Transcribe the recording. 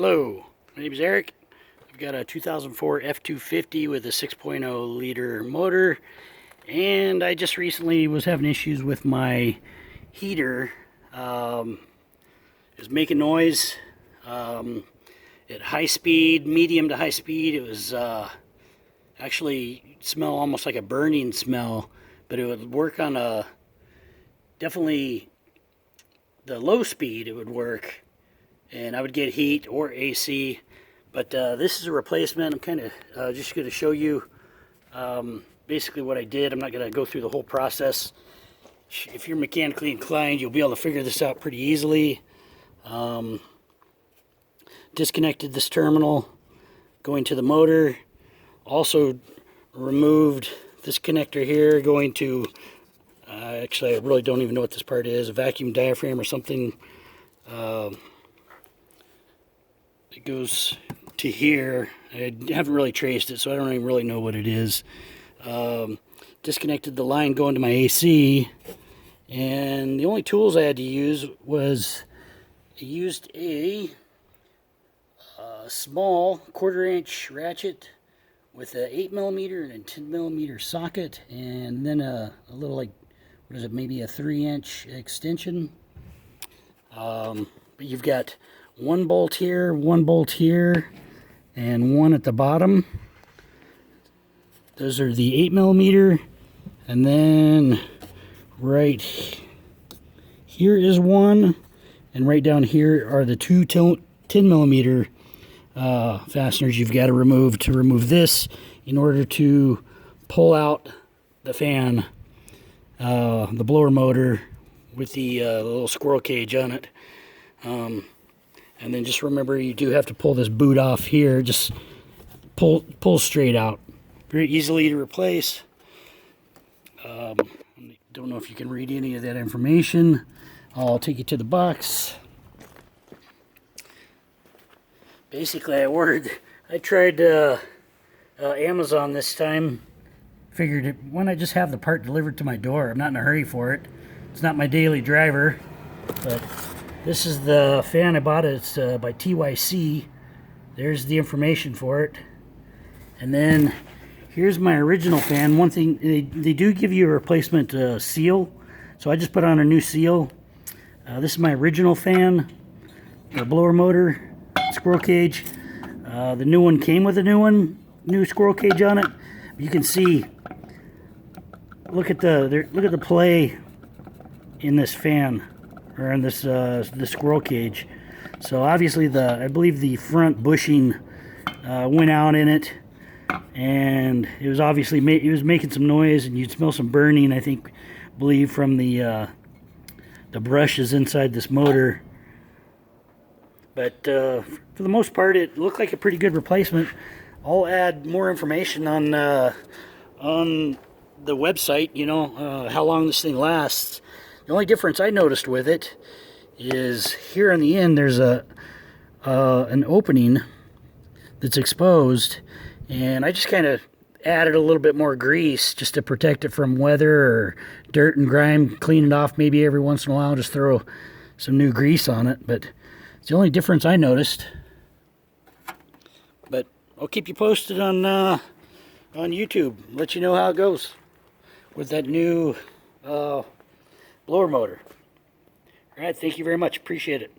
Hello, my name is Eric. I've got a 2004 F250 with a 6.0 liter motor, and I just recently was having issues with my heater. It was making noise at high speed, medium to high speed. It was actually smell almost like a burning smell, but it would work on a definitely the low speed. It would work, and I would get heat or AC. But this is a replacement. I'm kind of just going to show you basically what I did. I'm not going to go through the whole process. If you're mechanically inclined, you'll be able to figure this out pretty easily. Disconnected this terminal going to the motor. Also removed this connector here going to, actually I really don't even know what this part is, a vacuum diaphragm or something. It goes to here. I haven't really traced it, so I don't even really know what it is. Disconnected the line going to my AC, and the only tools I had to use was I used a small 1/4 inch ratchet with an 8mm and a 10mm socket, and then a little, like, what is it, maybe a 3-inch extension. But you've got one bolt here, and one at the bottom. Those are the 8mm, and then right here is one, and right down here are the two 10mm fasteners you've got to remove this in order to pull out the fan, the blower motor with the little squirrel cage on it. And then just remember, you do have to pull this boot off here. Just pull straight out. Very easily to replace. Don't know if you can read any of that information. I'll take you to the box. Basically, I tried Amazon this time. Figured, why not just have the part delivered to my door? I'm not in a hurry for it. It's not my daily driver, but this is the fan I bought. It's by TYC. There's the information for it. And then here's my original fan. One thing, they do give you a replacement seal, so I just put on a new seal. This is my original fan, the blower motor, squirrel cage. The new one came with a new squirrel cage on it. You can see, look at the play in this fan, or in this the squirrel cage. So obviously I believe the front bushing went out in it, and it was obviously it was making some noise, and you'd smell some burning, I believe from the brushes inside this motor. But for the most part, it looked like a pretty good replacement. I'll add more information on the website, you know, how long this thing lasts. The only difference I noticed with it is here on the end there's an opening that's exposed, and I just kind of added a little bit more grease just to protect it from weather or dirt and grime. Clean it off maybe every once in a while, just throw some new grease on it. But it's the only difference I noticed. But I'll keep you posted on YouTube, let you know how it goes with that new blower motor. All right, thank you very much. Appreciate it.